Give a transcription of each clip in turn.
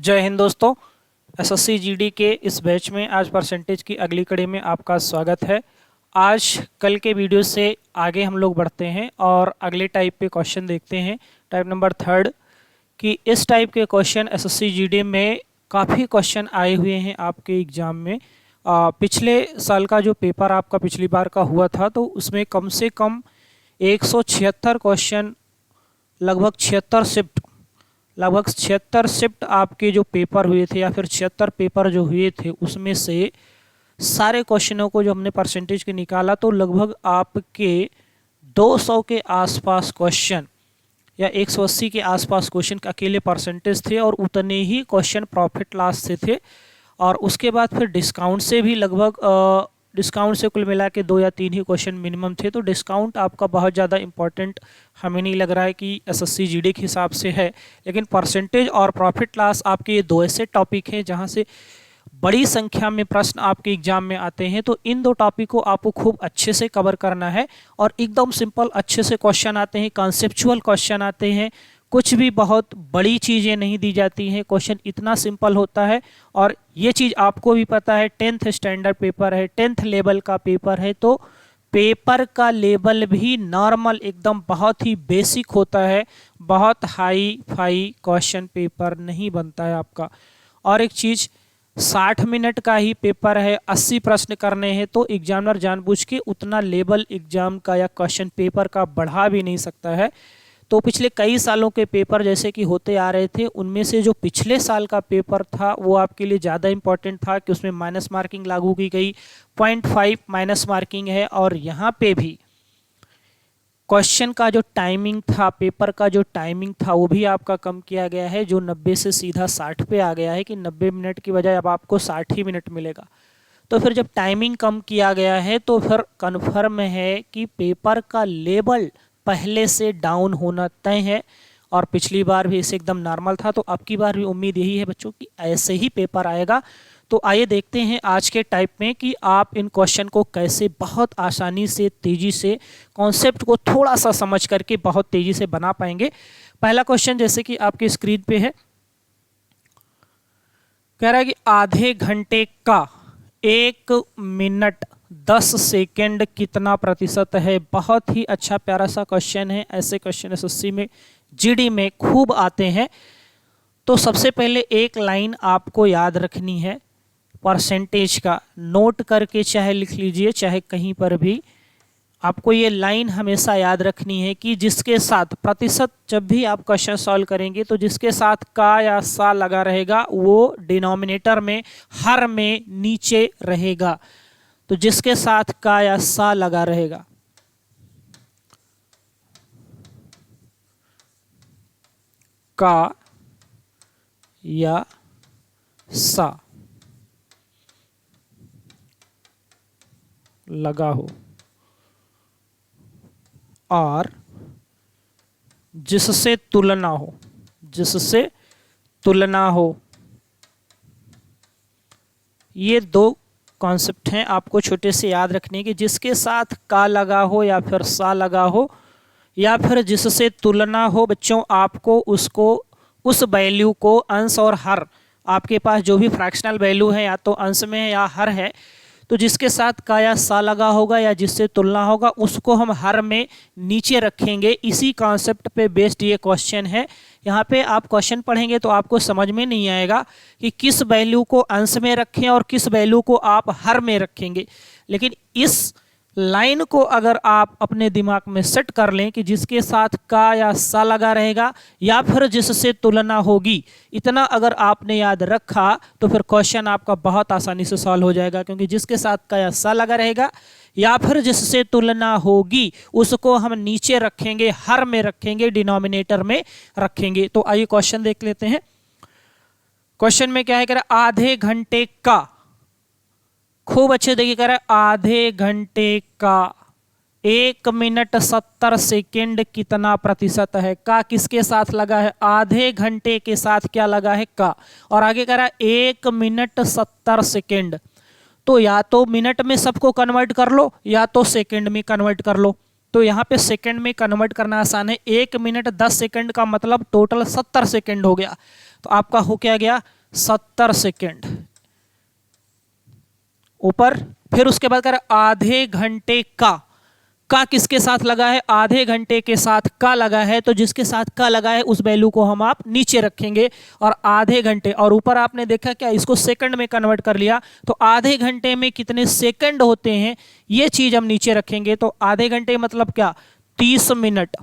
जय हिंद दोस्तों। SSC GD के इस बैच में आज परसेंटेज की अगली कड़ी में आपका स्वागत है। आज कल के वीडियो से आगे हम लोग बढ़ते हैं और अगले टाइप पे क्वेश्चन देखते हैं। टाइप नंबर 3 कि इस टाइप के क्वेश्चन एसएससी जीडी में काफ़ी क्वेश्चन आए हुए हैं आपके एग्ज़ाम में। पिछले साल का जो पेपर आपका पिछली बार का हुआ था तो उसमें कम से कम 176 क्वेश्चन, लगभग 76 शिफ्ट आपके जो पेपर हुए थे या फिर 76 पेपर जो हुए थे उसमें से सारे क्वेश्चनों को जो हमने परसेंटेज के निकाला तो लगभग आपके 200 के आसपास क्वेश्चन या 180 के आसपास क्वेश्चन अकेले परसेंटेज थे और उतने ही क्वेश्चन प्रॉफिट लॉस से थे। और उसके बाद फिर डिस्काउंट से भी लगभग डिस्काउंट से कुल मिला के 2 या 3 ही क्वेश्चन मिनिमम थे। तो डिस्काउंट आपका बहुत ज़्यादा इंपॉर्टेंट हमें नहीं लग रहा है कि एसएससी जीडी के हिसाब से है, लेकिन परसेंटेज और प्रॉफिट लॉस आपके ये दो ऐसे टॉपिक हैं जहां से बड़ी संख्या में प्रश्न आपके एग्जाम में आते हैं। तो इन दो टॉपिक को आपको खूब अच्छे से कवर करना है और एकदम सिंपल अच्छे से क्वेश्चन आते हैं, कॉन्सेप्चुअल क्वेश्चन आते हैं, कुछ भी बहुत बड़ी चीज़ें नहीं दी जाती हैं, क्वेश्चन इतना सिंपल होता है। और ये चीज़ आपको भी पता है, 10th स्टैंडर्ड पेपर है, 10th लेवल का पेपर है, तो पेपर का लेवल भी नॉर्मल एकदम बहुत ही बेसिक होता है, बहुत हाई फाई क्वेश्चन पेपर नहीं बनता है आपका। और एक चीज़ 60 मिनट का ही पेपर है, 80 प्रश्न करने हैं, तो एग्जामिनर जानबूझ के उतना लेवल एग्जाम का या क्वेश्चन पेपर का बढ़ा भी नहीं सकता है। तो पिछले कई सालों के पेपर जैसे कि होते आ रहे थे, उनमें से जो पिछले साल का पेपर था वो आपके लिए ज़्यादा इंपॉर्टेंट था कि उसमें माइनस मार्किंग लागू की गई, 0.5 माइनस मार्किंग है। और यहाँ पे भी क्वेश्चन का जो टाइमिंग था, पेपर का जो टाइमिंग था वो भी आपका कम किया गया है, जो 90 से सीधा 60 पे आ गया है कि 90 मिनट की बजाय अब आपको 60 ही मिनट मिलेगा। तो फिर जब टाइमिंग कम किया गया है तो फिर कन्फर्म है कि पेपर का लेवल पहले से डाउन होना तय है। और पिछली बार भी इसे एकदम नॉर्मल था, तो अब की बार भी उम्मीद यही है बच्चों कि ऐसे ही पेपर आएगा। तो आइए देखते हैं आज के टाइप में कि आप इन क्वेश्चन को कैसे बहुत आसानी से, तेजी से, कॉन्सेप्ट को थोड़ा सा समझ करके बहुत तेजी से बना पाएंगे। पहला क्वेश्चन जैसे कि आपकी स्क्रीन पे है, कह रहा है कि आधे घंटे का 1 मिनट 10 सेकेंड कितना प्रतिशत है। बहुत ही अच्छा प्यारा सा क्वेश्चन है, ऐसे क्वेश्चन एसएससी में, जीडी में खूब आते हैं। तो सबसे पहले एक लाइन आपको याद रखनी है परसेंटेज का, नोट करके चाहे लिख लीजिए चाहे कहीं पर भी, आपको ये लाइन हमेशा याद रखनी है कि जिसके साथ प्रतिशत, जब भी आप क्वेश्चन सॉल्व करेंगे तो जिसके साथ का या सा लगा रहेगा वो डिनोमिनेटर में, हर में नीचे रहेगा। तो जिसके साथ का या सा लगा रहेगा, का या सा लगा हो और जिससे तुलना हो, ये दो कॉन्सेप्ट हैं आपको छोटे से याद रखने की। जिसके साथ का लगा हो या फिर सा लगा हो या फिर जिससे तुलना हो, बच्चों आपको उसको, उस वैल्यू को, अंश और हर, आपके पास जो भी फ्रैक्शनल वैल्यू है या तो अंश में है या हर है, तो जिसके साथ का या सा लगा होगा या जिससे तुलना होगा उसको हम हर में नीचे रखेंगे। इसी कॉन्सेप्ट पे बेस्ड ये क्वेश्चन है। यहाँ पे आप क्वेश्चन पढ़ेंगे तो आपको समझ में नहीं आएगा कि किस वैल्यू को अंश में रखें और किस वैल्यू को आप हर में रखेंगे, लेकिन इस लाइन को अगर आप अपने दिमाग में सेट कर लें कि जिसके साथ का या सा लगा रहेगा या फिर जिससे तुलना होगी, इतना अगर आपने याद रखा तो फिर क्वेश्चन आपका बहुत आसानी से सॉल्व हो जाएगा। क्योंकि जिसके साथ का या सा लगा रहेगा या फिर जिससे तुलना होगी उसको हम नीचे रखेंगे, हर में रखेंगे, डिनोमिनेटर में रखेंगे। तो आइए क्वेश्चन देख लेते हैं। क्वेश्चन में क्या है, कह रहा आधे घंटे का, खूब अच्छे देखिए, कह रहा है आधे घंटे का 1 मिनट 70 सेकेंड कितना प्रतिशत है। का किसके साथ लगा है, आधे घंटे के साथ क्या लगा है, का। और आगे कह रहा है 1 मिनट 70 सेकेंड, तो या तो मिनट में सबको कन्वर्ट कर लो या तो सेकेंड में कन्वर्ट कर लो। तो यहाँ पे सेकंड में कन्वर्ट करना आसान है। 1 मिनट 10 सेकंड का मतलब टोटल 70 सेकंड हो गया। तो आपका हो क्या गया 70 सेकंड ऊपर। फिर उसके बाद कर आधे घंटे का किसके साथ लगा है, आधे घंटे के साथ का लगा है, तो जिसके साथ का लगा है उस वैल्यू को हम आप नीचे रखेंगे और आधे घंटे, और ऊपर आपने देखा क्या इसको सेकंड में कन्वर्ट कर लिया, तो आधे घंटे में कितने सेकंड होते हैं ये चीज हम नीचे रखेंगे। तो आधे घंटे मतलब क्या 30 मिनट,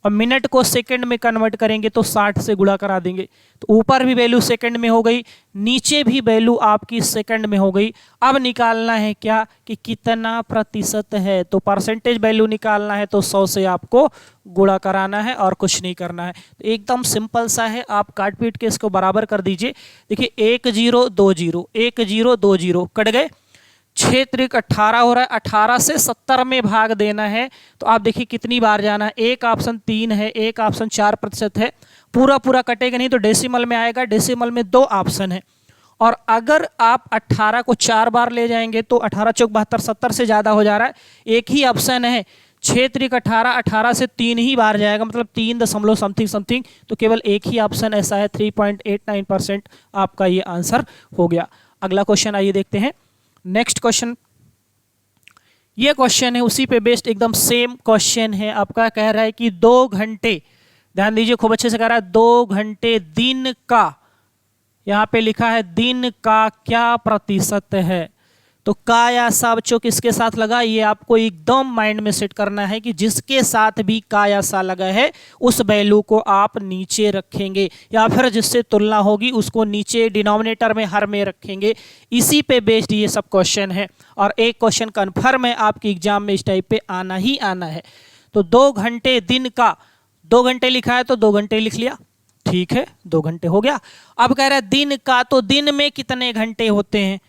और मिनट को सेकंड में कन्वर्ट करेंगे तो 60 से गुणा करा देंगे। तो ऊपर भी वैल्यू सेकंड में हो गई, नीचे भी वैल्यू आपकी सेकंड में हो गई। अब निकालना है क्या कि कितना प्रतिशत है, तो परसेंटेज वैल्यू निकालना है तो 100 से आपको गुणा कराना है और कुछ नहीं करना है। तो एकदम सिंपल सा है, आप काट पीट के इसको बराबर कर दीजिए। देखिए 1 0 2 0 1 0 2 0 कट गए, 6 त्रिक 18 हो रहा है, 18 से 70 में भाग देना है। तो आप देखिए कितनी बार जाना है, एक ऑप्शन 3 है, एक ऑप्शन 4% है, पूरा पूरा कटेगा नहीं तो डेसिमल में आएगा, डेसिमल में 2 ऑप्शन है। और अगर आप 18 को 4 बार ले जाएंगे तो 18 चौक 72 70 से ज़्यादा हो जा रहा है, एक ही ऑप्शन है 6 त्रिक 18, 18 से 3 ही बार जाएगा मतलब 3 दशमलव समथिंग समथिंग, तो केवल एक ही ऑप्शन ऐसा है 3.89% आपका ये आंसर हो गया। अगला क्वेश्चन आइए देखते हैं। नेक्स्ट क्वेश्चन, ये क्वेश्चन है उसी पे बेस्ड एकदम सेम क्वेश्चन है आपका। कह रहा है कि 2 घंटे, ध्यान दीजिए खूब अच्छे से, कह रहा है 2 घंटे दिन का, यहां पे लिखा है दिन का क्या प्रतिशत है। तो का या सा बच्चों किसके साथ लगा, ये आपको एकदम माइंड में सेट करना है कि जिसके साथ भी का या सा लगा है उस वैल्यू को आप नीचे रखेंगे, या फिर जिससे तुलना होगी उसको नीचे डिनोमिनेटर में हर में रखेंगे। इसी पे बेस्ड ये सब क्वेश्चन है, और एक क्वेश्चन कन्फर्म है आपके एग्जाम में इस टाइप पे आना ही आना है। तो 2 घंटे दिन का, 2 घंटे लिखा है तो 2 घंटे लिख लिया, ठीक है 2 घंटे हो गया। अब कह रहा है दिन का, तो दिन में कितने घंटे होते हैं,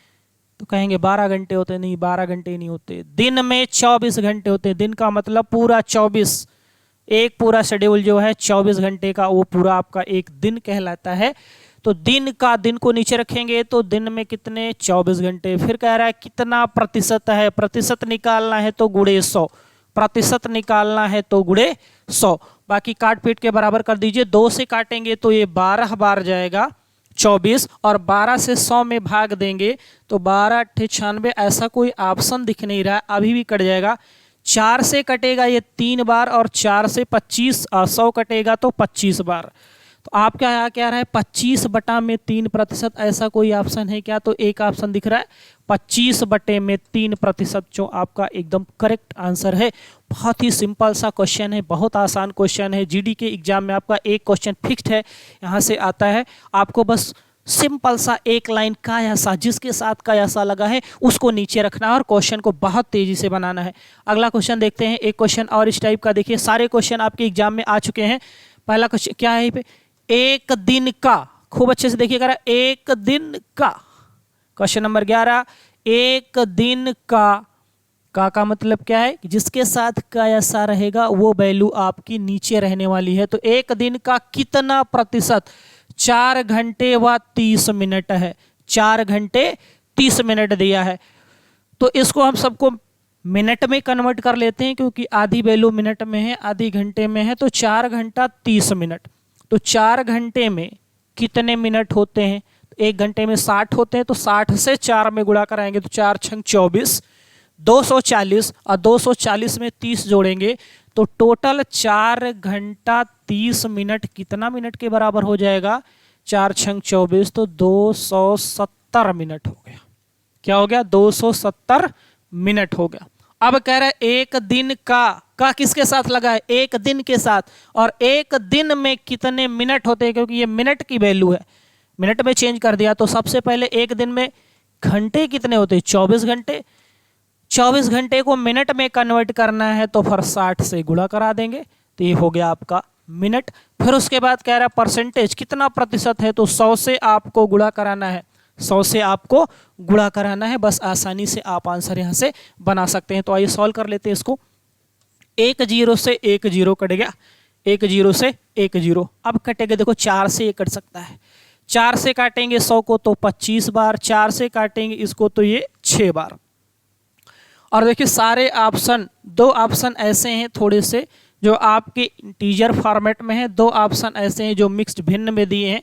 तो कहेंगे 12 घंटे होते हैं, नहीं 12 घंटे नहीं होते, दिन में 24 घंटे होते हैं। दिन का मतलब पूरा 24, एक पूरा शेड्यूल जो है 24 घंटे का वो पूरा आपका एक दिन कहलाता है। तो दिन का, दिन को नीचे रखेंगे तो दिन में कितने 24 घंटे। फिर कह रहा है कितना प्रतिशत है, प्रतिशत निकालना है तो गुणे 100, प्रतिशत निकालना है तो गुणे 100, बाकी काट पीट के बराबर कर दीजिए। 2 से काटेंगे तो ये 12 बार जाएगा 24, और 12 से 100 में भाग देंगे तो 12 8 96, ऐसा कोई ऑप्शन दिख नहीं रहा है, अभी भी कट जाएगा। 4 से कटेगा ये 3 बार, और 4 से 25 100 कटेगा तो 25 बार। तो आपका यहाँ क्या रहा है 25/3%, ऐसा कोई ऑप्शन है क्या, तो एक ऑप्शन दिख रहा है 25/3%, जो आपका एकदम करेक्ट आंसर है। बहुत ही सिंपल सा क्वेश्चन है, बहुत आसान क्वेश्चन है। जीडी के एग्जाम में आपका एक क्वेश्चन फिक्स्ड है, यहाँ से आता है, आपको बस सिंपल सा एक लाइन का या सा, जिसके साथ का या सा लगा है उसको नीचे रखना है और क्वेश्चन को बहुत तेजी से बनाना है। अगला क्वेश्चन देखते हैं, एक क्वेश्चन और इस टाइप का। देखिए सारे क्वेश्चन आपके एग्जाम में आ चुके हैं। पहला क्वेश्चन क्या है, पे एक दिन का, खूब अच्छे से देखिएगा, एक दिन का, क्वेश्चन नंबर 11, एक दिन का मतलब क्या है, जिसके साथ का या सा रहेगा वो वैल्यू आपकी नीचे रहने वाली है। तो एक दिन का कितना प्रतिशत, 4 घंटे व 30 मिनट है, 4 घंटे 30 मिनट दिया है। तो इसको हम सबको मिनट में कन्वर्ट कर लेते हैं, क्योंकि आधी वैल्यू मिनट में है आधी घंटे में है। तो 4 घंटा 30 मिनट, तो 4 घंटे में कितने मिनट होते हैं, एक घंटे में 60 होते हैं, तो 60 से 4 में गुणा कराएंगे तो 4 छंग 24, 240, और 240 में 30 जोड़ेंगे तो टोटल 4 घंटा 30 मिनट कितना मिनट के बराबर हो जाएगा, 4 छंग 24, तो 270 मिनट हो गया। क्या हो गया, 270 मिनट हो गया। अब कह रहा है एक दिन का किसके साथ लगा है, एक दिन के साथ, और एक दिन में कितने मिनट होते हैं, क्योंकि ये मिनट की वैल्यू है, मिनट में चेंज कर दिया। तो सबसे पहले एक दिन में घंटे कितने होते हैं, 24 घंटे, 24 घंटे को मिनट में कन्वर्ट करना है तो फिर 60 से गुणा करा देंगे, तो ये हो गया आपका मिनट। फिर उसके बाद कह रहा है परसेंटेज कितना प्रतिशत है, तो 100 से आपको गुणा कराना है, 100 से आपको गुणा कराना है। बस आसानी से आप आंसर यहाँ से बना सकते हैं। तो आइए सॉल्व कर लेते हैं इसको। 1 0 से 1 0 कट गया, 1 0 से 1 0। अब कटेगा, देखो 4 से ये कट सकता है, 4 से काटेंगे 100 को तो 25 बार, 4 से काटेंगे इसको तो ये 6 बार। और देखिए सारे ऑप्शन, 2 ऑप्शन ऐसे हैं थोड़े से जो आपके इंटीजर फॉर्मेट में है, 2 ऑप्शन ऐसे हैं जो मिक्स्ड भिन्न में दिए हैं।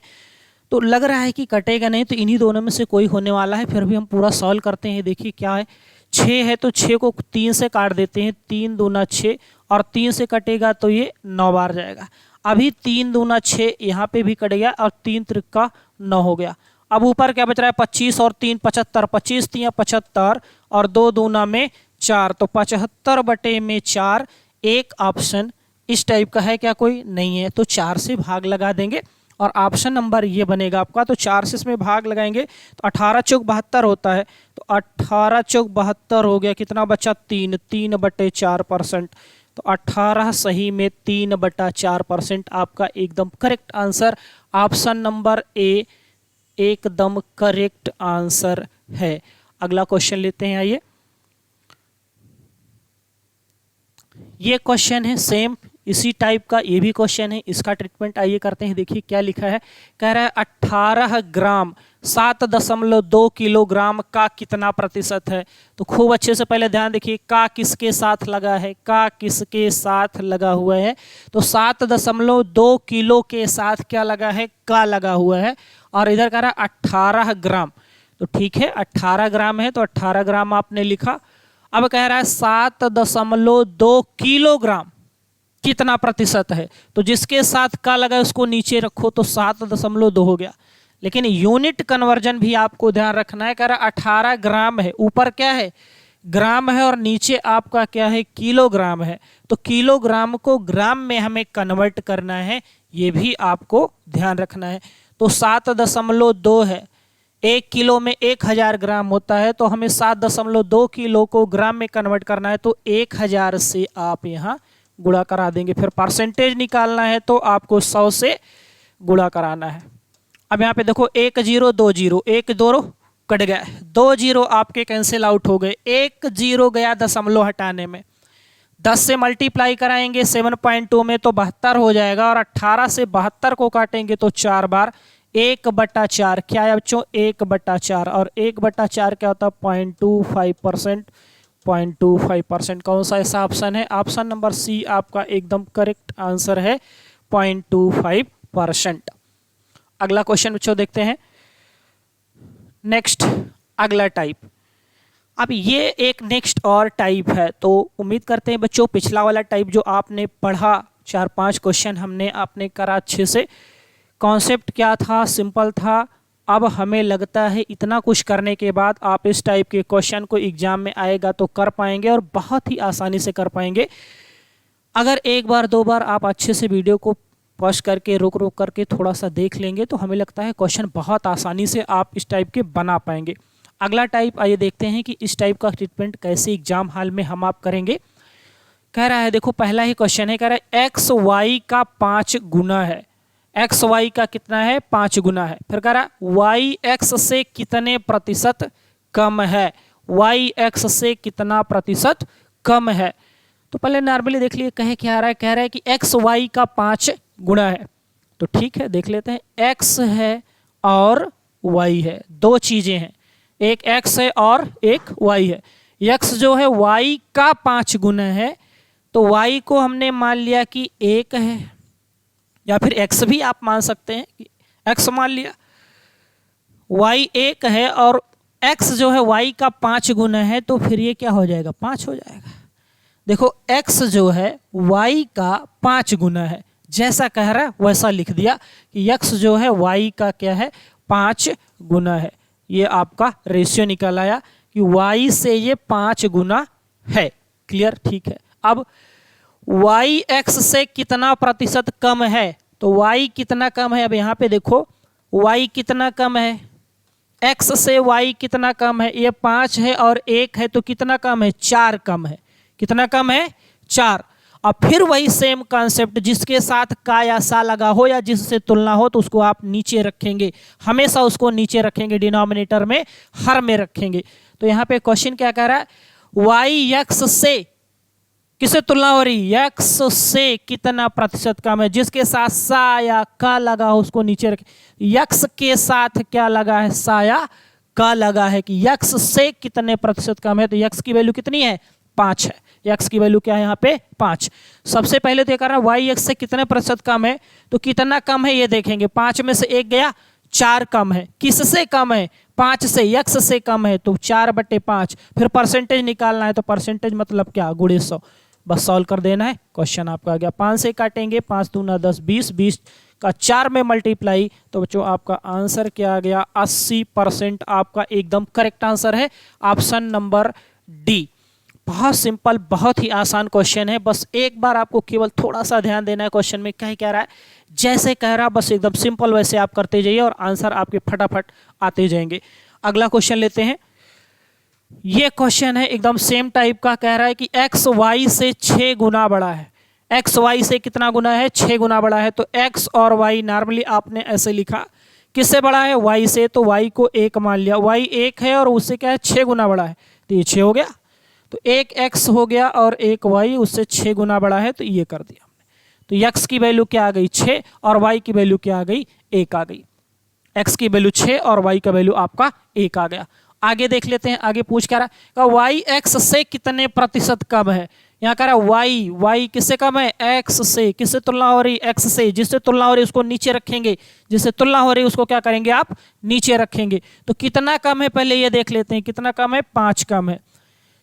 तो लग रहा है कि कटेगा नहीं, तो इन्हीं दोनों में से कोई होने वाला है। फिर भी हम पूरा सॉल्व करते हैं। देखिए क्या है, 6 है तो 6 को 3 से काट देते हैं, 3 दूना 6, और 3 से कटेगा तो ये 9 बार जाएगा। अभी 3 दूना 6 यहाँ पे भी कट गया और 3 त्रिका 9 हो गया। अब ऊपर क्या बच रहा है, 25 और 3 75, 25 3 75 और 2 दूना में 4, तो 75/4। एक ऑप्शन इस टाइप का है क्या, कोई नहीं है, तो 4 से भाग लगा देंगे और ऑप्शन नंबर ये बनेगा आपका। तो 4 से इसमें भाग लगाएंगे तो 18 चौक 72 होता है, तो 18 चौक 72 हो गया, कितना बचा 3, 3/4%। तो 18 सही में 3/4% आपका एकदम correct answer. Option number A एकदम करेक्ट आंसर है। अगला क्वेश्चन लेते हैं, आइए। ये क्वेश्चन है सेम इसी टाइप का, ये भी क्वेश्चन है, इसका ट्रीटमेंट आइए करते हैं। देखिए क्या लिखा है, कह रहा है 18 ग्राम 7.2 किलोग्राम का कितना प्रतिशत है। तो खूब अच्छे से पहले ध्यान देखिए, का किसके साथ लगा है, का किसके साथ लगा हुआ है। तो 7.2 किलो के साथ क्या लगा है, का लगा हुआ है, और इधर कह रहा है 18 ग्राम। तो ठीक है, 18 ग्राम है तो 18 ग्राम आपने लिखा। अब कह रहा है 7.2 किलोग्राम कितना प्रतिशत है, तो जिसके साथ का लगा है उसको नीचे रखो, तो 7.2 हो गया। लेकिन यूनिट कन्वर्जन भी आपको ध्यान रखना है। कह रहा 18 ग्राम है, ऊपर क्या है ग्राम है और नीचे आपका क्या है किलोग्राम है, तो किलोग्राम को ग्राम में हमें कन्वर्ट करना है, ये भी आपको ध्यान रखना है। तो 7.2 है, 1 किलो में 1000 ग्राम होता है, तो हमें 7.2 किलो को ग्राम में कन्वर्ट करना है, तो 1000 से आप यहाँ गुणा करा देंगे। फिर परसेंटेज निकालना है तो आपको 100 से गुणा कराना है। अब यहाँ पे देखो 1 0 2 0, 1 2 कट गया, 2 0 आपके कैंसिल आउट हो गए, 1 0 गया दशमलव हटाने में, 10 से मल्टीप्लाई कराएंगे 7.2 में तो 72 हो जाएगा, और 18 से 72 को काटेंगे तो 4 बार, 1/4 क्या है बच्चों 1/4, और 1/4 क्या होता है 0.25%। 0.25% कौन सा ऐसा ऑप्शन है, ऑप्शन नंबर सी आपका एकदम करेक्ट आंसर है 0.25%। अगला क्वेश्चन बच्चों देखते हैं। नेक्स्ट अगला टाइप, अब ये एक नेक्स्ट और टाइप है, तो उम्मीद करते हैं बच्चों पिछला वाला टाइप जो आपने पढ़ा 4-5 क्वेश्चन हमने आपने करा अच्छे से, कॉन्सेप्ट क्या था, सिंपल था। अब हमें लगता है इतना कुछ करने के बाद आप इस टाइप के क्वेश्चन को एग्जाम में आएगा तो कर पाएंगे, और बहुत ही आसानी से कर पाएंगे। अगर एक बार 2 बार आप अच्छे से वीडियो को पॉज करके रोक करके थोड़ा सा देख लेंगे तो हमें लगता है क्वेश्चन बहुत आसानी से आप इस टाइप के बना पाएंगे। अगला टाइप आइए देखते हैं कि इस टाइप का ट्रीटमेंट कैसे एग्जाम हॉल में हम आप करेंगे। कह रहा है देखो पहला ही क्वेश्चन है, कह रहा है एक्स वाई का 5 गुना है, एक्स वाई का कितना है 5 गुना है। फिर कह रहा है वाई एक्स से कितने प्रतिशत कम है, वाई एक्स से कितना प्रतिशत कम है। तो पहले नॉर्मली देख लिए कहे क्या आ रहा है, कह रहा है कि एक्स वाई का 5 गुना है, तो ठीक है देख लेते हैं। एक्स है और वाई है, 2 चीजें हैं, एक एक्स है और एक वाई है। एक्स जो है वाई का 5 गुना है, तो वाई को हमने मान लिया कि 1 है, या फिर एक्स भी आप मान सकते हैं कि एक्स मान लिया, वाई 1 है और एक्स जो है वाई का 5 गुना है, तो फिर ये क्या हो जाएगा 5 हो जाएगा। देखो एक्स जो है वाई का 5 गुना है, जैसा कह रहा है वैसा लिख दिया कि एक्स जो है वाई का क्या है 5 गुना है। ये आपका रेशियो निकल आया कि वाई से ये 5 गुना है। क्लियर, ठीक है। अब वाई एक्स से कितना प्रतिशत कम है, तो वाई कितना कम है, अब यहाँ पे देखो वाई कितना कम है, एक्स से वाई कितना कम है, ये 5 है और 1 है, तो कितना कम है 4 कम है। कितना कम है 4। और फिर वही सेम कॉन्सेप्ट, जिसके साथ का या सा लगा हो या जिससे तुलना हो तो उसको आप नीचे रखेंगे, हमेशा उसको नीचे रखेंगे, डिनोमिनेटर में हर में रखेंगे। तो यहाँ पे क्वेश्चन क्या कह रहा है, वाई एक्स से किससे तुलना हो रही, एक्स से कितना प्रतिशत कम है, जिसके साथ सा या का लगा हो उसको नीचे रखें। एक्स के साथ क्या लगा है सा या का लगा है कि x से कितने प्रतिशत कम है, तो x की वैल्यू कितनी है 5 है। x की वैल्यू क्या है यहाँ पे 5। सबसे पहले तो ये कर रहा है y x से कितने प्रतिशत कम है, तो कितना कम है ये देखेंगे। 5 में से 1 गया, 4 कम है। किससे कम है, 5 से, x से कम है, तो 4/5। फिर परसेंटेज निकालना है, तो परसेंटेज मतलब क्या, गुणे 100। बस सॉल्व कर देना है, क्वेश्चन आपका आ गया। 5 से काटेंगे, 5 दूना 10, 20, 20 का 4 में मल्टीप्लाई, तो बच्चों आपका आंसर क्या आ गया 80%। आपका एकदम करेक्ट आंसर है ऑप्शन नंबर डी। बहुत सिंपल, बहुत ही आसान क्वेश्चन है। बस एक बार आपको केवल थोड़ा सा ध्यान देना है क्वेश्चन में क्या कह रहा है। जैसे कह रहा बस एकदम सिंपल वैसे आप करते जाइए और आंसर आपके फटाफट आते जाएंगे। अगला क्वेश्चन लेते हैं। ये क्वेश्चन है एकदम सेम टाइप का, कह रहा है कि x y से 6 गुना बड़ा है। x y से कितना गुना है, 6 गुना बड़ा है। तो x और y नॉर्मली आपने ऐसे लिखा, किससे बड़ा है, y से, तो y को 1 मान लिया। y 1 है और उससे क्या है 6 गुना बड़ा है, तो ये 6 हो गया। तो एक x हो गया और एक y उससे 6 गुना बड़ा है, तो ये कर दिया हमने। तो x की वैल्यू क्या आ गई 6 और y की वैल्यू क्या आ गई 1 आ गई। x की वैल्यू 6 और y का वैल्यू आपका 1 आ गया। आगे देख लेते हैं, आगे पूछ क्या रहा है, y x से कितने प्रतिशत कम है। यहाँ कह रहा है y किससे कम है, x से। किससे तुलना हो रही, x से। जिससे तुलना हो रही उसको नीचे रखेंगे, जिससे तुलना हो रही उसको क्या करेंगे आप, नीचे रखेंगे। तो कितना कम है पहले ये देख लेते हैं, कितना कम है, 5 कम है।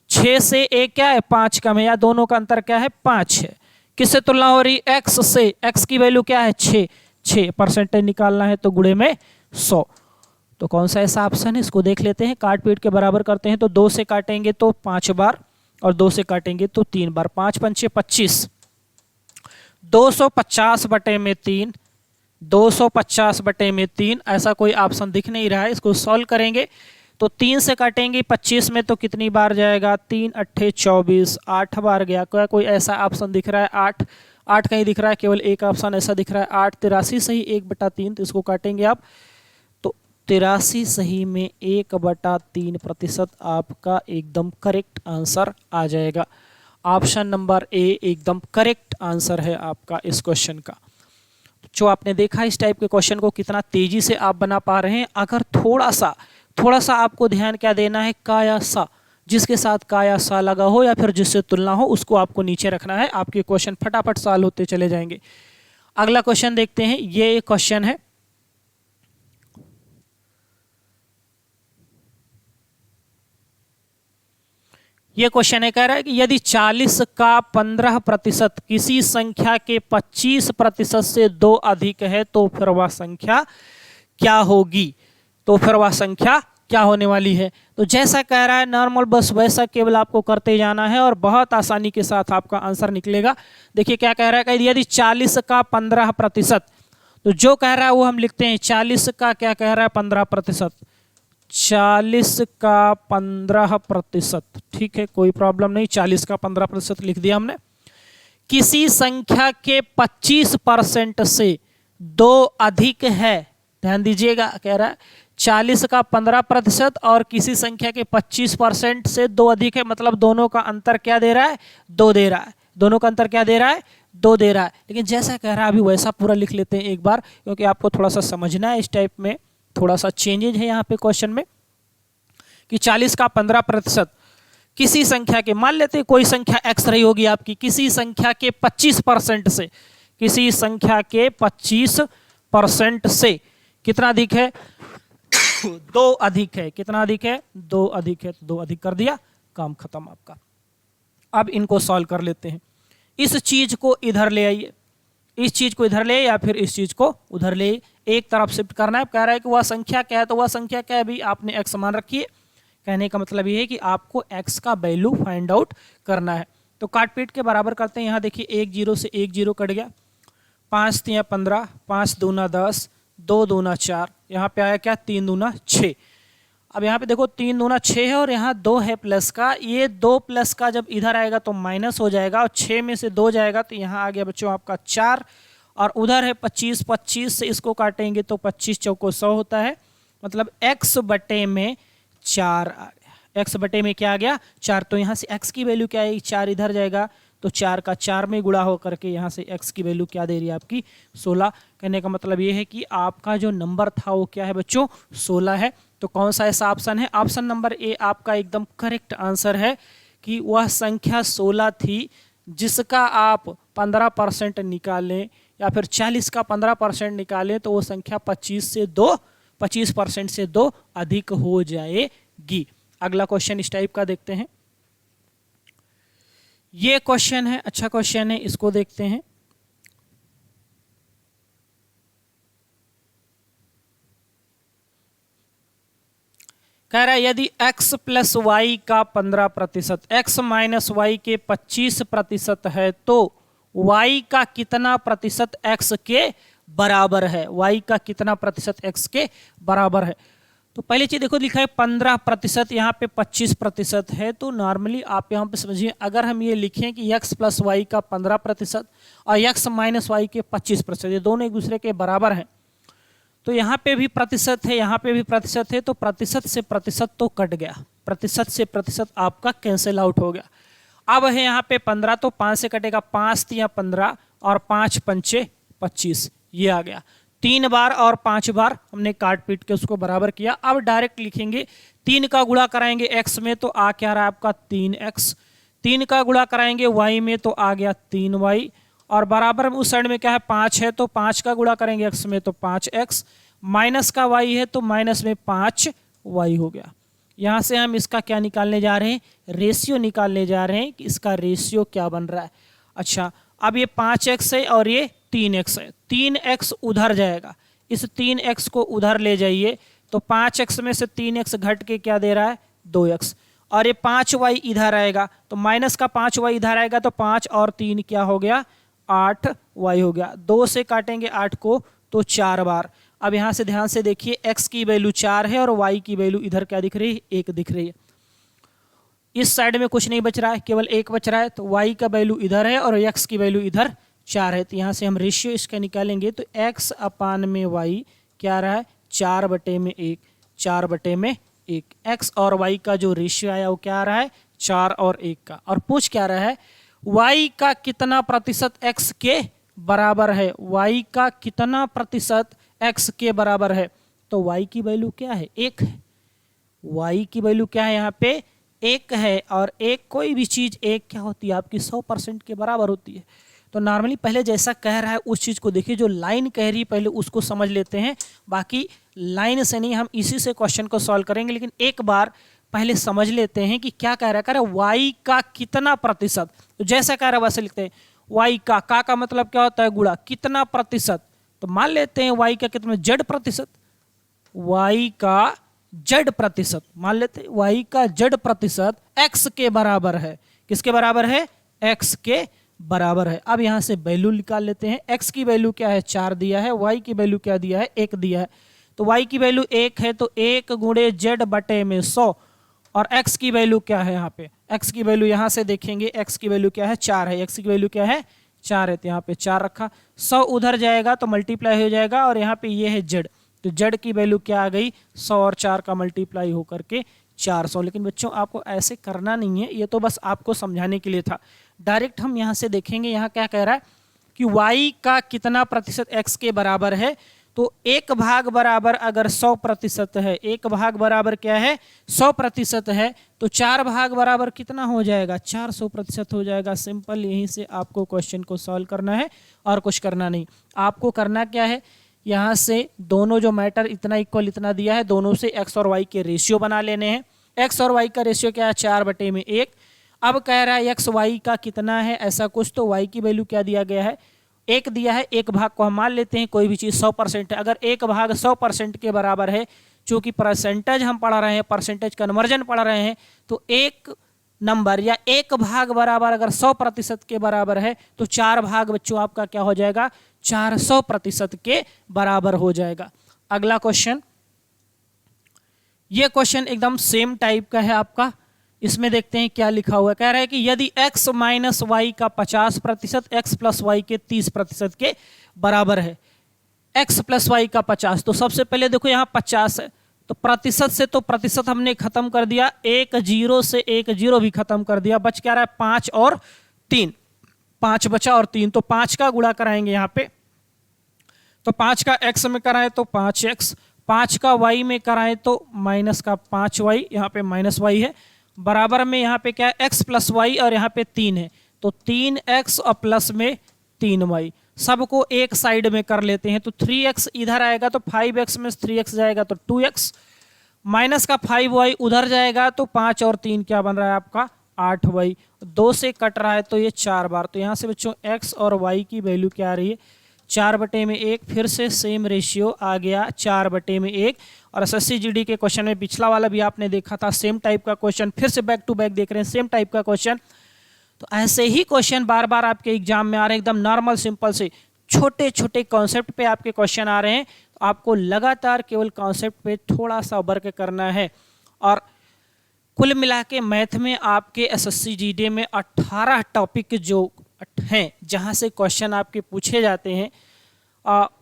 6 से 1 क्या है 5 कम है, या दोनों का अंतर क्या है 5 है। किससे तुलना हो रही, x से। x की वैल्यू क्या है 6 परसेंटेज निकालना है, तो गुणे में 100। तो कौन सा ऐसा ऑप्शन है, इसको देख लेते हैं। काट पीट के बराबर करते हैं, तो 2 से काटेंगे तो 5 बार और 2 से काटेंगे तो 3 बार। 5 पंचे 25, 250/3, 250/3। ऐसा कोई ऑप्शन दिख नहीं रहा है, इसको सॉल्व करेंगे तो 3 से काटेंगे 25 में, तो कितनी बार जाएगा, 3 अट्ठे 24, 8 बार गया। क्या कोई ऐसा ऑप्शन दिख रहा है, 8 कहीं दिख रहा है, केवल एक ऑप्शन ऐसा दिख रहा है 8। 83 सही 1/3, तो इसको काटेंगे आप, तो 83 सही में 1/3% आपका एकदम करेक्ट आंसर आ जाएगा। ऑप्शन नंबर ए एकदम करेक्ट आंसर है आपका इस क्वेश्चन का। जो आपने देखा इस टाइप के क्वेश्चन को कितना तेजी से आप बना पा रहे हैं। अगर थोड़ा सा आपको ध्यान क्या देना है, का या सा, जिसके साथ का या सा लगा हो या फिर जिससे तुलना हो उसको आपको नीचे रखना है। आपके क्वेश्चन फटाफट सॉल्व होते चले जाएंगे। अगला क्वेश्चन देखते हैं। ये क्वेश्चन है, ये क्वेश्चन है, कह रहा है कि यदि 40 का 15% किसी संख्या के 25% से 2 अधिक है तो फिर वह संख्या क्या होगी। तो फिर वह संख्या क्या होने वाली है। तो जैसा कह रहा है नॉर्मल, बस वैसा केवल आपको करते जाना है और बहुत आसानी के साथ आपका आंसर निकलेगा। देखिए क्या कह रहा है कि यदि 40 का 15%, तो जो कह रहा है वो हम लिखते हैं। 40 का क्या कह रहा है 15%, 40 का 15%, ठीक है कोई प्रॉब्लम नहीं। 40 का 15% लिख दिया हमने। किसी संख्या के 25% से 2 अधिक है, ध्यान दीजिएगा, कह रहा है 40 का 15% और किसी संख्या के 25% से 2 अधिक है, मतलब दोनों का अंतर क्या दे रहा है, 2 दे रहा है। दोनों का अंतर क्या दे रहा है, 2 दे रहा है। लेकिन जैसा कह रहा है अभी वैसा पूरा लिख लेते हैं एक बार, क्योंकि आपको थोड़ा सा समझना है। इस टाइप में थोड़ा सा चेंजेज है यहाँ पे क्वेश्चन में, कि 40 का 15% किसी संख्या के, मान लेते हैं कोई संख्या x रही होगी आपकी, किसी संख्या के 25% से, किसी संख्या के 25% से कितना अधिक है, 2 अधिक है। कितना अधिक है, 2 अधिक है। 2 अधिक कर दिया, काम खत्म आपका। अब इनको सॉल्व कर लेते हैं। इस चीज को इधर ले आइए, इस चीज को इधर ले या फिर इस चीज को उधर ले, एक तरफ शिफ्ट करना है। कह रहा है कि वह संख्या क्या है, तो वह संख्या क्या है, अभी आपने x मान रखी है। कहने का मतलब ये है कि आपको x का वैल्यू फाइंड आउट करना है। तो काट पीट के बराबर करते हैं। यहाँ देखिए 1 0 से 1 0 कट गया, 5 3 15, 5 दूना 10, 2 दूना 4, यहाँ पे आया क्या 3 दूना 6। अब यहाँ पे देखो 3 दूना 6 है और यहाँ 2 है प्लस का। ये 2 प्लस का जब इधर आएगा तो माइनस हो जाएगा और 6 में से 2 जाएगा, तो यहाँ आ गया बच्चों आपका 4। और उधर है 25, 25 से इसको काटेंगे तो 25 चौको 100 होता है, मतलब x बटे में 4 आ गया। x बटे में क्या आ गया 4। तो यहाँ से x की वैल्यू क्या है, 4 इधर जाएगा तो 4 का 4 में गुणा होकर के यहाँ से x की वैल्यू क्या दे रही है आपकी 16। कहने का मतलब ये है कि आपका जो नंबर था वो क्या है बच्चों 16 है। तो कौन सा ऐसा ऑप्शन है? ऑप्शन नंबर ए आपका एकदम करेक्ट आंसर है कि वह संख्या 16 थी जिसका आप 15% निकालें या फिर 40 का 15% निकालें तो वो संख्या 25% से 2 अधिक हो जाएगी। अगला क्वेश्चन इस टाइप का देखते हैं। ये क्वेश्चन है, अच्छा क्वेश्चन है, इसको देखते हैं। कह रहा है यदि x प्लस वाई का 15%, x माइनस वाई के 25% है तो y का कितना प्रतिशत x के बराबर है? y का कितना प्रतिशत x के बराबर है? तो पहली चीज देखो, लिखा है 15%, यहाँ पे 25% है। तो नॉर्मली आप यहाँ पे समझिए, अगर हम ये लिखें कि x प्लस वाई का 15% और x माइनस वाई के 25%, ये दोनों एक दूसरे के बराबर हैं, तो यहाँ पे भी प्रतिशत है, यहाँ पे भी प्रतिशत है, तो प्रतिशत से प्रतिशत तो कट गया, प्रतिशत से प्रतिशत आपका कैंसिल आउट हो गया। अब है यहाँ पे 15, तो 5 से कटेगा, 5 तिया 15 और 5 पंचे 25, ये आ गया। 3 बार और 5 बार हमने काट पीट के उसको बराबर किया। अब डायरेक्ट लिखेंगे, 3 का गुणा कराएंगे x में तो आ क्या रहा है आपका 3x, 3 का गुणा कराएंगे y में तो आ गया 3y, और बराबर में उस साइड में क्या है 5 है, तो 5 का गुणा करेंगे x में तो 5x, माइनस का y है तो माइनस में 5y हो गया। यहाँ से हम इसका क्या निकालने जा रहे हैं? रेशियो निकालने जा रहे हैं कि इसका रेशियो क्या बन रहा है। अच्छा, अब ये 5x है और ये 3x है, 3x उधर जाएगा, इस 3x को उधर ले जाइए तो 5x में से 3x घट के क्या दे रहा है 2x, और ये 5y इधर आएगा तो माइनस का 5y इधर आएगा तो 5 और 3 क्या हो गया 8y हो गया। 2 से काटेंगे 8 को तो 4 बार। अब यहाँ से ध्यान से देखिए, x की वैल्यू 4 है और y की वैल्यू इधर क्या दिख रही है 1 दिख रही है। इस साइड में कुछ नहीं बच रहा है, केवल 1 बच रहा है, तो y का वैल्यू इधर है और x की वैल्यू इधर 4 है। तो यहाँ से हम रेशियो इसका निकालेंगे तो x अपान में y क्या रहा है 4/1, 4/1। x और y का जो रेशियो आया वो क्या आ रहा है 4 और 1 का। और पूछ क्या रहा है y का कितना प्रतिशत x के बराबर है, y का कितना प्रतिशत x के बराबर है। तो y की वैल्यू क्या है 1 है, y की वैल्यू क्या है यहाँ पे 1 है, और एक कोई भी चीज 1 क्या होती है आपकी 100% के बराबर होती है। तो नॉर्मली पहले जैसा कह रहा है उस चीज को देखिए, जो लाइन कह रही है पहले उसको समझ लेते हैं, बाकी लाइन से नहीं, हम इसी से क्वेश्चन को सॉल्व करेंगे। लेकिन एक बार पहले समझ लेते हैं कि क्या कह रहा है y का कितना प्रतिशत। तो जैसा कह रहा है वैसे लिखते हैं, y का मतलब क्या होता है गुणा, कितना प्रतिशत। तो मान लेते हैं y का कितना z प्रतिशत, y का z प्रतिशत, मान लेते हैं y का z प्रतिशत x के बराबर है। किसके बराबर है? x के बराबर है। अब यहां से वैल्यू निकाल लेते हैं। x की वैल्यू क्या है 4 दिया है, y की वैल्यू क्या दिया है 1 दिया है। तो y की वैल्यू 1 है तो 1 गुणे z/100, और x की वैल्यू क्या है यहाँ पे, x की वैल्यू यहाँ से देखेंगे, x की वैल्यू क्या है 4 है, x की वैल्यू क्या है 4 है, तो यहाँ पे 4 रखा, 100 उधर जाएगा तो मल्टीप्लाई हो जाएगा, और यहाँ पे ये है z, तो z की वैल्यू क्या आ गई 100 और 4 का मल्टीप्लाई होकर के 400। लेकिन बच्चों आपको ऐसे करना नहीं है, ये तो बस आपको समझाने के लिए था। डायरेक्ट हम यहाँ से देखेंगे, यहाँ क्या कह रहा है कि y का कितना प्रतिशत x के बराबर है। तो 1 भाग बराबर अगर 100% है, 1 भाग बराबर क्या है 100% है, तो 4 भाग बराबर कितना हो जाएगा 400% हो जाएगा। सिंपल, यहीं से आपको क्वेश्चन को सॉल्व करना है और कुछ करना नहीं। आपको करना क्या है, यहाँ से दोनों जो मैटर इतना इक्वल इतना दिया है, दोनों से x और y के रेशियो बना लेने हैं। x और y का रेशियो क्या है 4/1। अब कह रहा है x y का कितना है ऐसा कुछ, तो y की वैल्यू क्या दिया गया है 1 दिया है। 1 भाग को हम मान लेते हैं, कोई भी चीज़ 100% है, अगर 1 भाग 100% के बराबर है, चूंकि परसेंटेज हम पढ़ रहे हैं, परसेंटेज कन्वर्जन पढ़ रहे हैं, तो एक नंबर या 1 भाग बराबर अगर 100% के बराबर है तो 4 भाग बच्चों आपका क्या हो जाएगा 400% के बराबर हो जाएगा। अगला क्वेश्चन, ये क्वेश्चन एकदम सेम टाइप का है आपका। इसमें देखते हैं क्या लिखा हुआ है। कह रहा है कि यदि x माइनस वाई का 50% x प्लस वाई के 30% के बराबर है, x प्लस वाई का 50, तो सबसे पहले देखो यहाँ 50 है, तो प्रतिशत से तो प्रतिशत हमने खत्म कर दिया, 1 0 से 1 0 भी खत्म कर दिया, बच क्या रहा है 5 और 3, 5 बचा और 3, तो 5 का गुणा कराएंगे यहाँ पे, तो 5 का x में कराएं तो 5x, 5 का y में कराएं तो माइनस का 5y, यहाँ पे माइनस y है, बराबर में यहाँ पे क्या है x प्लस वाई और यहाँ पे 3 है, तो 3x और प्लस में 3y, सबको एक साइड में कर लेते हैं। तो 3x इधर आएगा तो 5x में 3x जाएगा तो 2x, माइनस का 5y उधर जाएगा तो 5 और 3 क्या बन रहा है आपका 8y, 2 से कट रहा है तो ये 4 बार, तो यहाँ से बच्चों x और y की वैल्यू क्या आ रही है 4/1, फिर से सेम रेशियो आ गया 4/1। और एसएससी जीडी के क्वेश्चन में पिछला वाला भी आपने देखा था सेम टाइप का क्वेश्चन, फिर से बैक टू बैक देख रहे हैं सेम टाइप का क्वेश्चन। तो ऐसे ही क्वेश्चन बार बार आपके एग्जाम में आ रहे हैं, एकदम नॉर्मल सिंपल से छोटे छोटे कॉन्सेप्ट पे आपके क्वेश्चन आ रहे हैं। तो आपको लगातार केवल कॉन्सेप्ट पे थोड़ा सा वर्क करना है। और कुल मिला के मैथ में आपके एसएससी जीडी में 18 टॉपिक जो हैं जहां से क्वेश्चन आपके पूछे जाते हैं,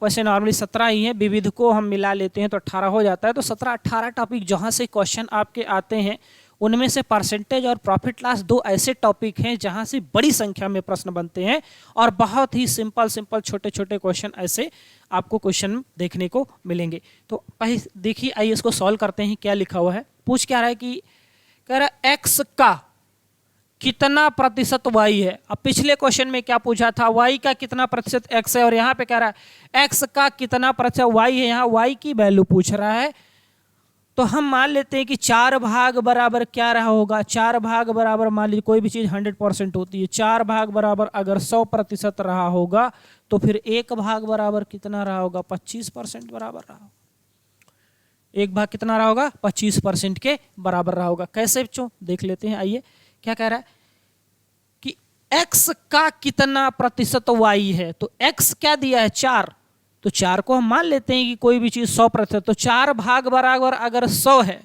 वैसे नॉर्मली 17 ही हैं, विविध को हम मिला लेते हैं तो 18 हो जाता है। तो 17-18 टॉपिक जहां से क्वेश्चन आपके आते हैं, उनमें से परसेंटेज और प्रॉफिट लॉस 2 ऐसे टॉपिक हैं जहां से बड़ी संख्या में प्रश्न बनते हैं और बहुत ही सिंपल सिंपल छोटे छोटे क्वेश्चन ऐसे आपको क्वेश्चन देखने को मिलेंगे। तो देखिए, आइए इसको सॉल्व करते हैं। क्या लिखा हुआ है, पूछ क्या रहा है कि कह रहा है x का कितना प्रतिशत y है। अब पिछले क्वेश्चन में क्या पूछा था, y का कितना प्रतिशत x है, और यहाँ पे कह रहा है x का कितना प्रतिशत y है, यहाँ y की वैल्यू पूछ रहा है। तो हम मान लेते हैं कि 4 भाग बराबर क्या रहा होगा, 4 भाग बराबर मान लीजिए कोई भी चीज 100% होती है, 4 भाग बराबर अगर 100% रहा होगा तो फिर 1 भाग बराबर कितना रहा होगा 25% बराबर रहा होगा। 1 भाग कितना रहा होगा 25% के बराबर रहा होगा। कैसे बच्चों देख लेते हैं, आइए क्या कह रहा है कि x का कितना प्रतिशत y है। तो x क्या दिया है 4, तो 4 को हम मान लेते हैं कि कोई भी चीज 100%, तो 4 भाग बराबर अगर 100 है,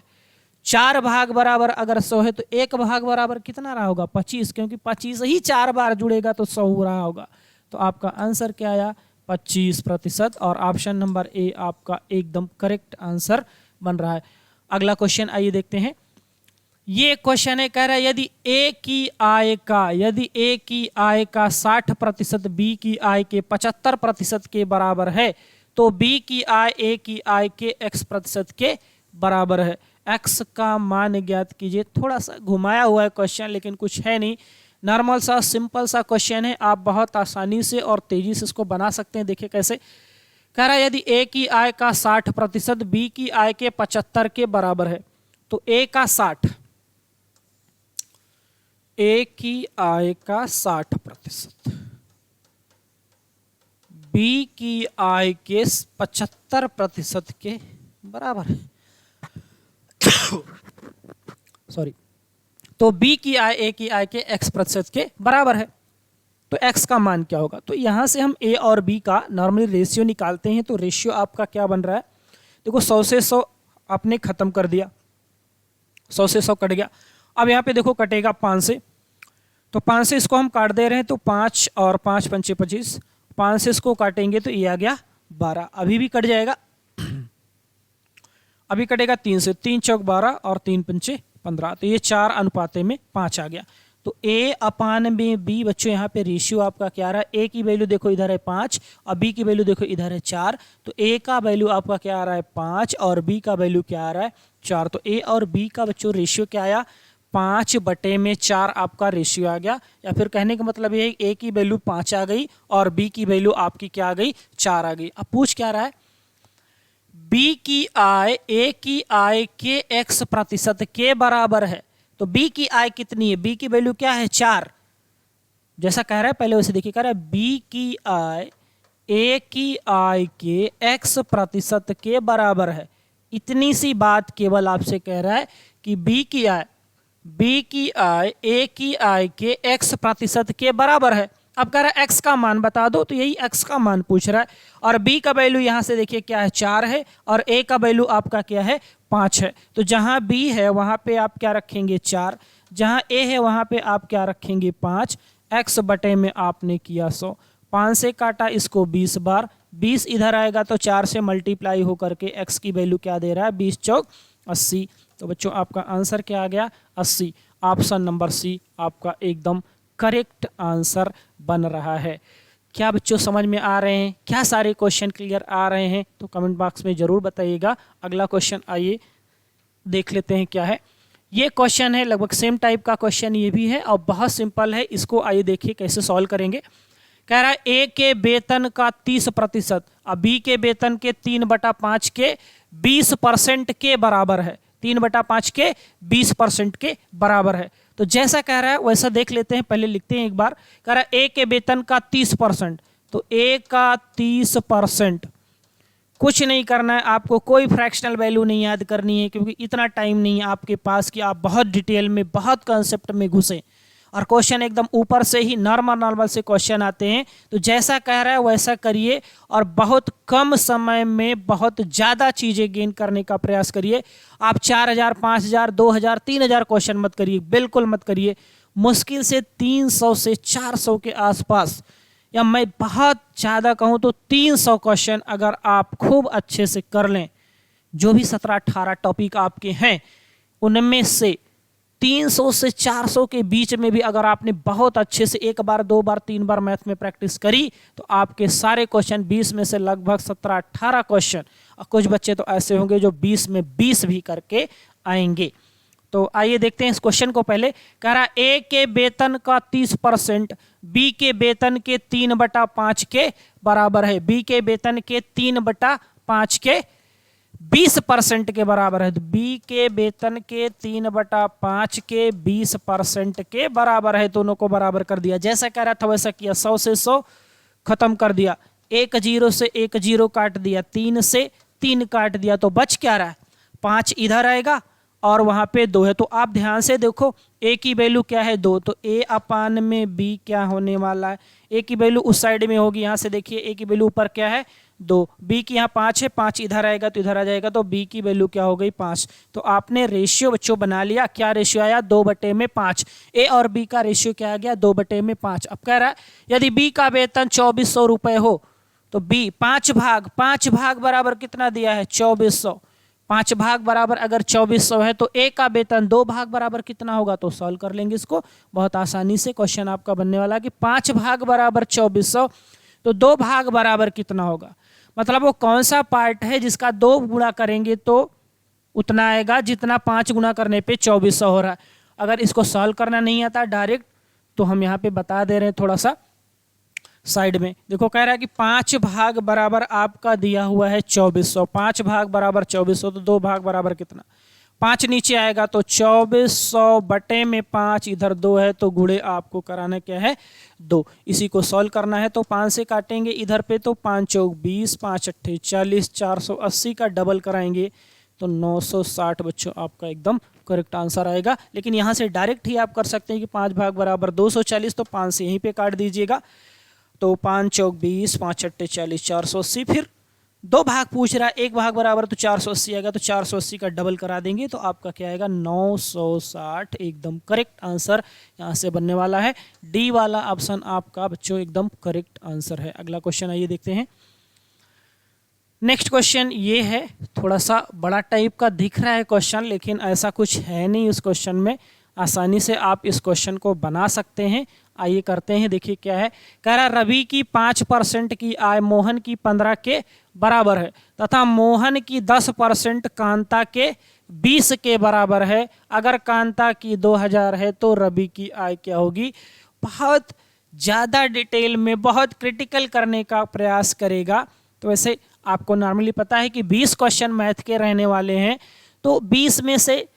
4 भाग बराबर अगर 100 है तो 1 भाग बराबर कितना रहा होगा 25, क्योंकि 25 ही 4 बार जुड़ेगा तो 100 हो रहा होगा। तो आपका आंसर क्या आया 25%, और ऑप्शन नंबर ए आपका एकदम करेक्ट आंसर बन रहा है। अगला क्वेश्चन आइए देखते हैं। ये क्वेश्चन है, कह रहा है यदि ए की आय का 60% बी की आय के 75% के बराबर है तो बी की आय ए की आय के x% के बराबर है। x का मान ज्ञात कीजिए। थोड़ा सा घुमाया हुआ है क्वेश्चन, लेकिन कुछ है नहीं, नॉर्मल सा सिंपल सा क्वेश्चन है। आप बहुत आसानी से और तेजी से इसको बना सकते हैं। देखिए कैसे, कह रहा है यदि ए की आय का 60% बी की आय के 75 के बराबर है, तो ए का 60, ए की आय का 60% बी की आय के 75% के बराबर है। सॉरी, तो बी की आय ए की आय के x% के बराबर है। तो x का मान क्या होगा, तो यहां से हम a और b का नॉर्मली रेशियो निकालते हैं। तो रेशियो आपका क्या बन रहा है, देखो 100 से 100 आपने खत्म कर दिया, 100 से 100 कट गया। अब यहाँ पे देखो कटेगा 5 से, तो 5 से इसको हम काट दे रहे हैं, तो 5 और 5 पंचे 25, 5 से इसको काटेंगे तो ये आ गया 12, अभी भी कट जाएगा, अभी कटेगा 3 से, 3 चौक 12 और 3 पंचे 15, तो ये 4 अनुपाते में 5 आ गया। तो a अपान में b बच्चों यहाँ पे रेशियो आपका क्या रहा है, a की वैल्यू देखो इधर है 5 और b की वैल्यू देखो इधर है 4, तो a का वैल्यू आपका क्या आ रहा है 5 और b का वैल्यू क्या आ रहा है 4। तो a और b का बच्चों रेशियो क्या आया 5/4 आपका रेशियो आ गया। या फिर कहने का मतलब ये है a की वैल्यू 5 आ गई और b की वैल्यू आपकी क्या आ गई 4 आ गई। अब पूछ क्या रहा है, b की आय a की आय के x% के बराबर है। तो b की आय कितनी है, b की वैल्यू क्या है 4, जैसा कह रहा है पहले वैसे देखिए, कह रहा है b की आय a की आय के x% के बराबर है। इतनी सी बात केवल आपसे कह रहा है कि b की आय a की आय के x% के बराबर है। अब कह रहा है x का मान बता दो, तो यही x का मान पूछ रहा है। और b का वैल्यू यहां से देखिए क्या है 4 है और a का वैल्यू आपका क्या है 5 है। तो जहां b है वहां पे आप क्या रखेंगे 4, जहां a है वहां पे आप क्या रखेंगे 5, x बटे में आपने किया 100, 5 से काटा इसको 20 बार, 20 इधर आएगा तो 4 से मल्टीप्लाई होकर के x की वैल्यू क्या दे रहा है 20 चौक 80। तो बच्चों आपका आंसर क्या आ गया 80। ऑप्शन नंबर सी आपका एकदम करेक्ट आंसर बन रहा है। क्या बच्चों समझ में आ रहे हैं? क्या सारे क्वेश्चन क्लियर आ रहे हैं? तो कमेंट बॉक्स में ज़रूर बताइएगा। अगला क्वेश्चन आइए देख लेते हैं क्या है। ये क्वेश्चन है लगभग सेम टाइप का क्वेश्चन ये भी है और बहुत सिंपल है। इसको आइए देखिए कैसे सॉल्व करेंगे। कह रहा है ए के वेतन का 30% और बी के वेतन के 3/5 के 20% के बराबर है। 3/5 के 20% के बराबर है। तो जैसा कह रहा है वैसा देख लेते हैं। पहले लिखते हैं एक बार। कह रहा है ए के वेतन का 30%, तो ए का 30%। कुछ नहीं करना है आपको, कोई फ्रैक्शनल वैल्यू नहीं याद करनी है क्योंकि इतना टाइम नहीं है आपके पास कि आप बहुत डिटेल में, बहुत कंसेप्ट में घुसें। और क्वेश्चन एकदम ऊपर से ही नॉर्मल से क्वेश्चन आते हैं। तो जैसा कह रहा है वैसा करिए और बहुत कम समय में बहुत ज़्यादा चीज़ें गेन करने का प्रयास करिए। आप 4000, 5000, 2000, 3000 क्वेश्चन मत करिए, बिल्कुल मत करिए। मुश्किल से 300 से 400 के आसपास, या मैं बहुत ज़्यादा कहूँ तो 300 क्वेश्चन अगर आप खूब अच्छे से कर लें, जो भी 17-18 टॉपिक आपके हैं उनमें से 300 से 400 के बीच में भी अगर आपने बहुत अच्छे से 1 बार 2 बार 3 बार मैथ में प्रैक्टिस करी तो आपके सारे क्वेश्चन 20 में से लगभग 17-18 क्वेश्चन, और कुछ बच्चे तो ऐसे होंगे जो 20 में 20 भी करके आएंगे। तो आइए देखते हैं इस क्वेश्चन को। पहले कह रहा है ए के वेतन का 30% बी के वेतन के 3/5 के बराबर है। बी के वेतन के 3/5 के 20% के बराबर है। तो बी के वेतन के 3/5 के 20% के बराबर है। दोनों को बराबर कर दिया। जैसा कह रहा था वैसा किया। 100 से 100 खत्म कर दिया। 1 0 से 1 0 काट दिया। 3 से 3 काट दिया। तो बच क्या रहा है? 5 इधर आएगा और वहां पे 2 है। तो आप ध्यान से देखो, ए की वैल्यू क्या है? 2। तो ए अपान में बी क्या होने वाला है? ए की वैल्यू उस साइड में होगी। यहां से देखिए ए की वैल्यू ऊपर क्या है? 2। बी की यहाँ 5 है। 5 इधर आएगा तो इधर आ जाएगा। तो बी की वैल्यू क्या हो गई? 5। तो आपने रेशियो बच्चों बना लिया। क्या रेशियो आया? 2/5। ए और बी का रेशियो क्या आ गया? 2/5। अब कह रहा है यदि बी का वेतन 2400 रुपए हो तो बी 5 भाग बराबर कितना दिया है? 2400। 5 भाग बराबर अगर 2400 है तो ए का वेतन 2 भाग बराबर कितना होगा? तो सॉल्व कर लेंगे इसको बहुत आसानी से। क्वेश्चन आपका बनने वाला है कि 5 भाग बराबर 2400, तो 2 भाग बराबर कितना होगा? मतलब वो कौन सा पार्ट है जिसका 2 गुणा करेंगे तो उतना आएगा जितना 5 गुणा करने पे 2400 हो रहा है। अगर इसको सॉल्व करना नहीं आता डायरेक्ट तो हम यहाँ पे बता दे रहे हैं थोड़ा सा साइड में। देखो कह रहा है कि 5 भाग बराबर आपका दिया हुआ है 2400। 5 भाग बराबर 2400, तो 2 भाग बराबर कितना? 5 नीचे आएगा तो 2400/5 इधर 2 है तो गुणे आपको कराना क्या है? 2। इसी को सॉल्व करना है तो 5 से काटेंगे इधर पे तो 5 चौक 20, 5 अट्ठे 40, 480 का डबल कराएंगे तो 960 बच्चों आपका एकदम करेक्ट आंसर आएगा। लेकिन यहाँ से डायरेक्ट ही आप कर सकते हैं कि 5 भाग बराबर 240, तो 5 से यहीं पे काट दीजिएगा। तो 5 चौक 20, 5 अट्ठे 40, 480। फिर 2 भाग पूछ रहा है, 1 भाग बराबर तो 480 आएगा, तो 480 का डबल करा देंगे तो आपका क्या आएगा? 960 एकदम करेक्ट आंसर यहाँ से बनने वाला है। डी वाला ऑप्शन आपका बच्चों एकदम करेक्ट आंसर है। अगला क्वेश्चन आइए देखते हैं। नेक्स्ट क्वेश्चन ये है, थोड़ा सा बड़ा टाइप का दिख रहा है क्वेश्चन, लेकिन ऐसा कुछ है नहीं इस क्वेश्चन में। आसानी से आप इस क्वेश्चन को बना सकते हैं। आइए करते हैं। देखिए क्या है। कह रहा रवि की 5% की आय मोहन की 15 के बराबर है तथा मोहन की 10% कांता के 20 के बराबर है। अगर कांता की 2000 है तो रवि की आय क्या होगी? बहुत ज़्यादा डिटेल में, बहुत क्रिटिकल करने का प्रयास करेगा। तो वैसे आपको नॉर्मली पता है कि 20 क्वेश्चन मैथ के रहने वाले हैं, तो 20 में से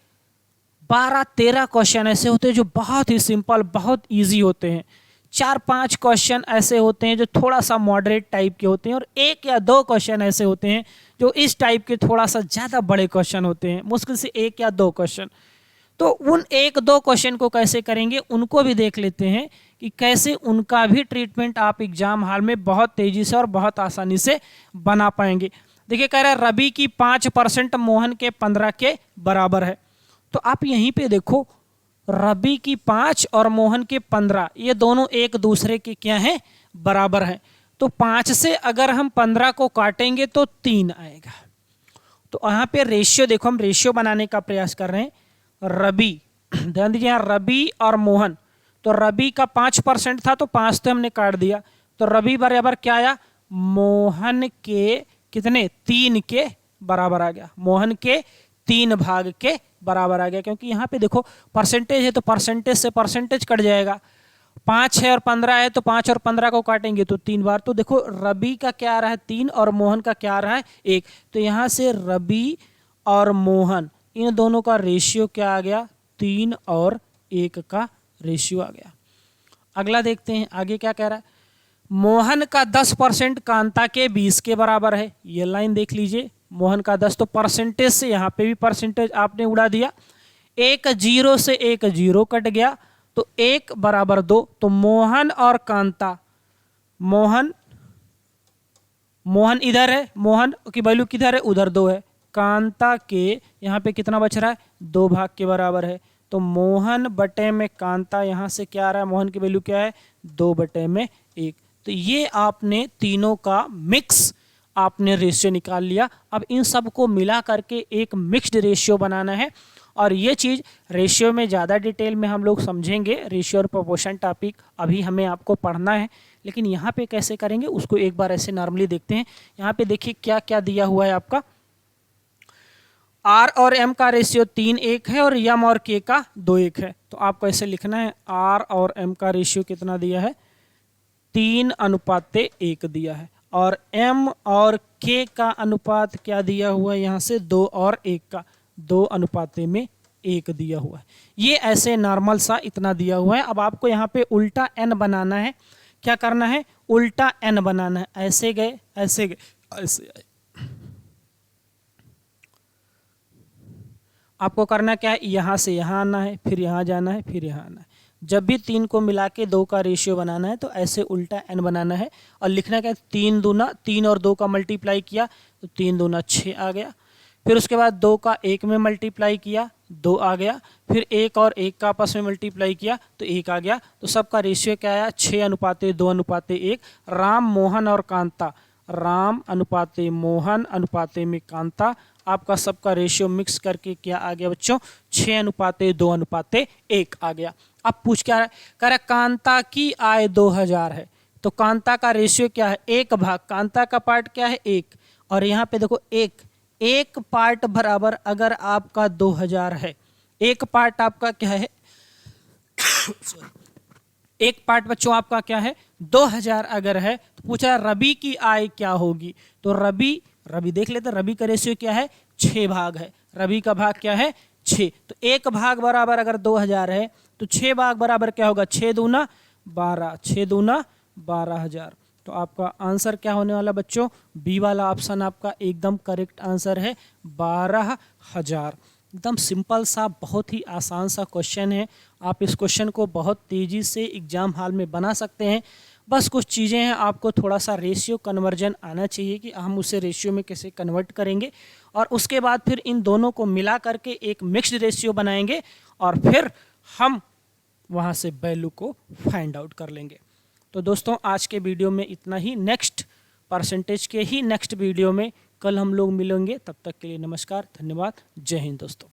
12-13 क्वेश्चन ऐसे होते हैं जो बहुत ही सिंपल, बहुत इजी होते हैं। 4-5 क्वेश्चन ऐसे होते हैं जो थोड़ा सा मॉडरेट टाइप के होते हैं, और 1 या 2 क्वेश्चन ऐसे होते हैं जो इस टाइप के थोड़ा सा ज़्यादा बड़े क्वेश्चन होते हैं, मुश्किल से 1 या 2 क्वेश्चन। तो उन 1-2 क्वेश्चन को कैसे करेंगे उनको भी देख लेते हैं कि कैसे उनका भी ट्रीटमेंट आप एग्जाम हॉल में बहुत तेज़ी से और बहुत आसानी से बना पाएंगे। देखिए कह रहा है रवि की 5% मोहन के 15 के बराबर है। तो आप यहीं पे देखो, रवि की 5 और मोहन के 15, ये दोनों एक दूसरे के क्या हैं? बराबर हैं। तो 5 से अगर हम 15 को काटेंगे तो 3 आएगा। तो यहाँ पे रेशियो देखो, हम रेशियो बनाने का प्रयास कर रहे हैं। रवि, ध्यान दीजिए यहाँ रवि और मोहन, तो रवि का 5% था तो 5 तो हमने काट दिया, तो रवि बराबर क्या आया, मोहन के कितने, 3 के बराबर आ गया, मोहन के 3 भाग के बराबर आ गया। क्योंकि यहाँ पे देखो परसेंटेज है तो परसेंटेज से परसेंटेज कट जाएगा, 5 है और 15 है तो 5 और 15 को काटेंगे तो 3 बार। तो देखो रवि का क्या आ रहा है 3 और मोहन का क्या आ रहा है 1, तो यहाँ से रवि और मोहन इन दोनों का रेशियो क्या आ गया, 3 और 1 का रेशियो आ गया। अगला देखते हैं आगे क्या कह रहा है, मोहन का 10% कांता के 20 के बराबर है। ये लाइन देख लीजिए, मोहन का 10, तो परसेंटेज से यहाँ पे भी परसेंटेज आपने उड़ा दिया, 1 0 से 1 0 कट गया तो 1 बराबर 2। तो मोहन और कांता, मोहन इधर है, मोहन की वैल्यू किधर है, उधर 2 है, कांता के यहाँ पे कितना बच रहा है, 2 भाग के बराबर है। तो मोहन बटे में कांता, यहाँ से क्या आ रहा है, मोहन की वैल्यू क्या है, 2 बटे में 1। तो ये आपने तीनों का मिक्स आपने रेशियो निकाल लिया। अब इन सब को मिला करके एक मिक्स्ड रेशियो बनाना है, और ये चीज़ रेशियो में ज़्यादा डिटेल में हम लोग समझेंगे, रेशियो और प्रोपोर्शन टॉपिक अभी हमें आपको पढ़ना है, लेकिन यहाँ पे कैसे करेंगे उसको एक बार ऐसे नॉर्मली देखते हैं। यहाँ पे देखिए क्या क्या दिया हुआ है आपका, आर और एम का रेशियो 3:1 है और एम और के का 2:1 है। तो आपको ऐसे लिखना है, आर और एम का रेशियो कितना दिया है, 3:1 दिया है, और एम और के का अनुपात क्या दिया हुआ है, यहाँ से 2 और 1 का 2:1 दिया हुआ है। ये ऐसे नॉर्मल सा इतना दिया हुआ है। अब आपको यहाँ पे उल्टा एन बनाना है, क्या करना है, उल्टा एन बनाना है, ऐसे गए ऐसे गए ऐसे आए। आपको करना क्या है, यहाँ से यहाँ आना है, फिर यहाँ जाना है, फिर यहाँ आना है। जब भी 3 को मिला के 2 का रेशियो बनाना है तो ऐसे उल्टा एन बनाना है, और लिखना क्या है, 3 दूना 3 और 2 का मल्टीप्लाई किया तो 3 दूना 6 आ गया, फिर उसके बाद 2 का 1 में मल्टीप्लाई किया 2 आ गया, फिर 1 और 1 का आपस में मल्टीप्लाई किया तो 1 आ गया। तो सबका रेशियो क्या आया, 6:2:1। राम मोहन और कांता, राम अनुपाते मोहन अनुपाते में कांता, आपका सबका रेशियो मिक्स करके क्या आ गया बच्चों, 6:2:1 आ गया। अब पूछ क्या है, कह रहा कांता की आय 2000 है, तो कांता का रेशियो क्या है, 1 भाग, कांता का पार्ट क्या है 1, और यहाँ पे देखो 1 पार्ट बराबर अगर आपका 2000 है, 1 पार्ट आपका क्या है एक पार्ट बच्चों आपका क्या है 2000 अगर है, तो पूछा रवि की आय क्या होगी, तो रवि देख लेते, रवि का रेशियो क्या है 6 भाग है, रवि का भाग क्या है 6, तो 1 भाग बराबर अगर 2000 है तो 6 भाग बराबर क्या होगा, 6 दूना 12, 6 दूना 12,000। तो आपका आंसर क्या होने वाला बच्चों, बी वाला ऑप्शन आपका एकदम करेक्ट आंसर है, 12,000। एकदम सिंपल सा, बहुत ही आसान सा क्वेश्चन है। आप इस क्वेश्चन को बहुत तेज़ी से एग्जाम हॉल में बना सकते हैं। बस कुछ चीज़ें हैं, आपको थोड़ा सा रेशियो कन्वर्जन आना चाहिए कि हम उसे रेशियो में कैसे कन्वर्ट करेंगे, और उसके बाद फिर इन दोनों को मिला करके एक मिक्स्ड रेशियो बनाएंगे, और फिर हम वहाँ से वैल्यू को फाइंड आउट कर लेंगे। तो दोस्तों आज के वीडियो में इतना ही, नेक्स्ट परसेंटेज के ही नेक्स्ट वीडियो में कल हम लोग मिलेंगे। तब तक के लिए नमस्कार, धन्यवाद, जय हिंद दोस्तों।